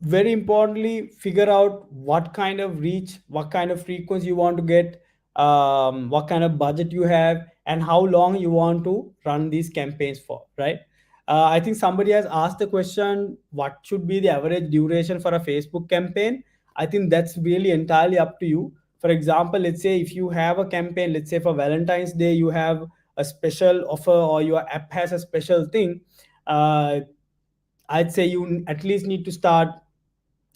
very importantly, figure out what kind of reach, what kind of frequency you want to get, what kind of budget you have, and how long you want to run these campaigns for, right? I think somebody has asked the question, what should be the average duration for a Facebook campaign? I think that's really entirely up to you. For example, let's say if you have a campaign, let's say for Valentine's Day you have a special offer, or your app has a special thing. uh, I'd say you at least need to start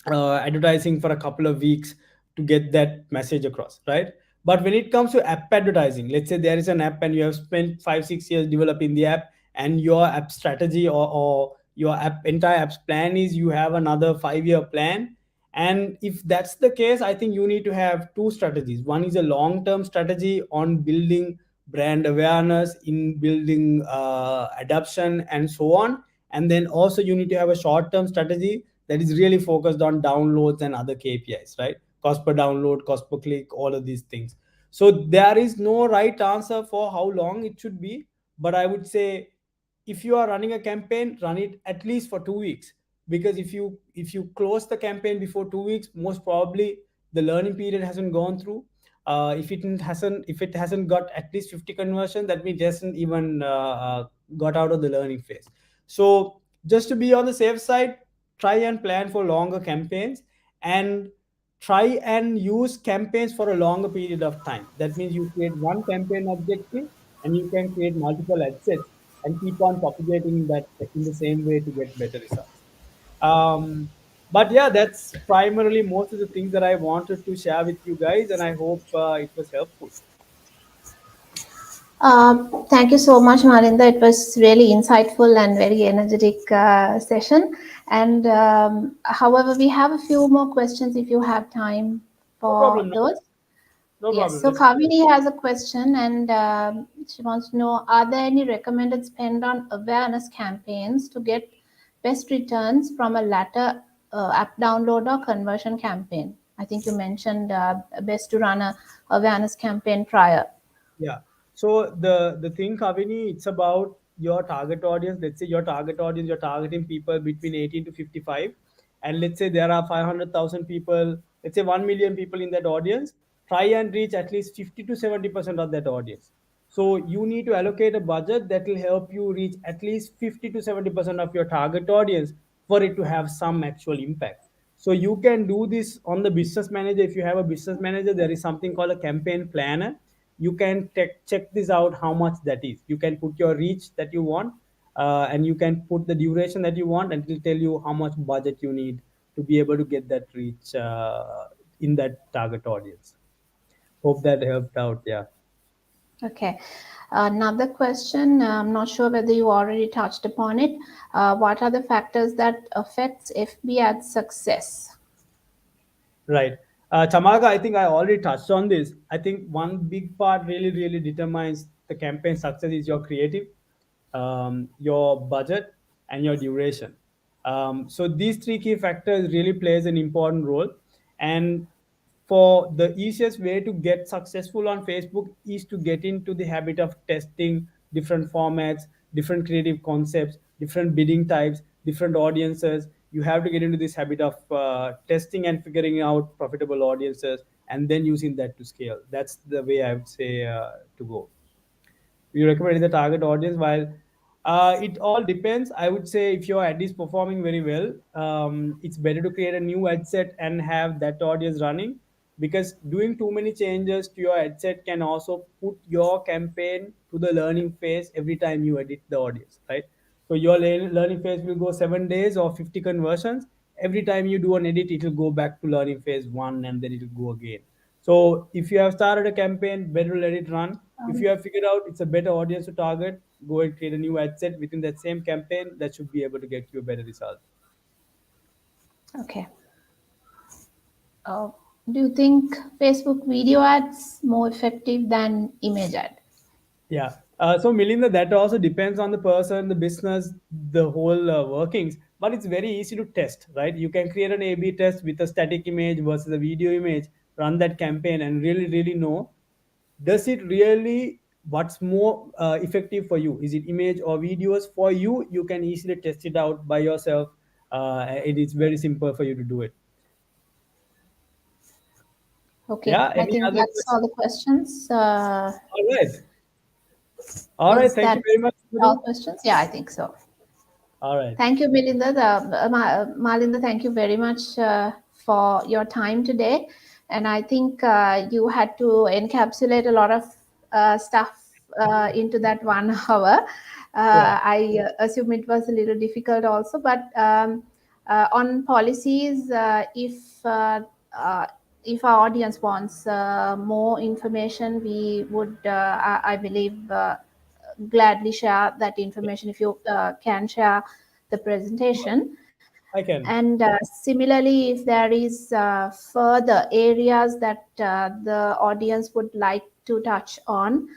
advertising for a couple of weeks to get that message across, right? But when it comes to app advertising, let's say there is an app and you have spent 5 6 years developing the app, and your app strategy, or your app entire apps plan is you have another 5 year plan. And if that's the case, I think you need to have two strategies. One is a long term strategy on building brand awareness, in building adoption and so on. And then also you need to have a short term strategy that is really focused on downloads and other KPIs, right? Cost per download, cost per click, all of these things. So there is no right answer for how long it should be, but I would say if you are running a campaign, run it at least for 2 weeks. Because if you close the campaign before 2 weeks, most probably the learning period hasn't gone through. If it hasn't got at least 50 conversion, that means it hasn't even got out of the learning phase. So just to be on the safe side, try and plan for longer campaigns, and try and use campaigns for a longer period of time. That means you create one campaign objective and you can create multiple ad sets and keep on propagating that in the same way to get better results. But yeah, that's primarily most of the things that I wanted to share with you guys, and I hope it was helpful. Thank you so much, Marinda. It was really insightful and very energetic session. And however, we have a few more questions if you have time No for problem. those. No Yes. problem. So Let's do it. Kavini has a question, and she wants to know: are there any recommended spend on awareness campaigns to get best returns from a latter app download or conversion campaign? I think you mentioned best to run a awareness campaign prior. Yeah. So the thing, Kavini, it's about your target audience. Let's say your target audience, you're targeting people between 18 to 55, and let's say there are 500,000 people. Let's say 1 million people in that audience. Try and reach at least 50 to 70% of that audience. So you need to allocate a budget that will help you reach at least 50 to 70% of your target audience for it to have some actual impact. So you can do this on the business manager. If you have a business manager, there is something called a campaign planner. You can check this out how much that is. You can put your reach that you want, and you can put the duration that you want, and it will tell you how much budget you need to be able to get that reach in that target audience. Hope that helped out. Yeah. Okay. Another question, I'm not sure whether you already touched upon it. What are the factors that affects FB ad success? Right. Chamaga, I think I already touched on this. I think one big part really, really determines the campaign success is your creative, your budget, and your duration. So these three key factors really plays an important role. And for the easiest way to get successful on Facebook is to get into the habit of testing different formats, different creative concepts, different bidding types, different audiences. You have to get into this habit of testing and figuring out profitable audiences and then using that to scale. That's the way I would say to go. You recommend the target audience. While it all depends, I would say if your ad is performing very well, it's better to create a new ad set and have that audience running, because doing too many changes to your ad set can also put your campaign to the learning phase every time you edit the audience, right? So your learning phase will go 7 days or 50 conversions. Every time you do an edit, it will go back to learning phase one, and then it will go again. So if you have started a campaign, better let it run. If you have figured out it's a better audience to target, go and create a new ad set within that same campaign. That should be able to get you a better result. Okay. Uh, do you think Facebook video ads more effective than image ad? Yeah. So Milinda, that also depends on the person, the business, the whole workings. But it's very easy to test, right? You can create an A/B test with a static image versus a video image, run that campaign, and really, really know, does it really, what's more effective for you? Is it image or videos? For you, you can easily test it out by yourself. It is very simple for you to do it. Okay, Yeah. I Any think other that's all questions? the questions. All right. All right. Is Thank you that very much, all Madhu. questions? Yeah, I think so. All right. Thank you, Melinda. Malinda, thank you very much for your time today. And I think you had to encapsulate a lot of stuff into that 1 hour. Yeah. I assume it was a little difficult also, but on policies, uh, if our audience wants more information, we would, I believe, gladly share that information if you can share the presentation. I can. And similarly, if there is further areas that the audience would like to touch on,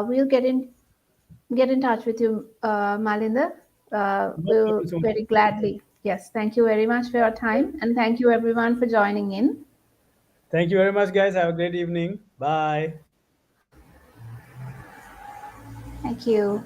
we'll get in touch with you, Malinda. No We'll problem so much. very gladly. Yes, thank you very much for your time, and thank you everyone for joining in. Thank you very much, guys. Have a great evening. Bye. Thank you.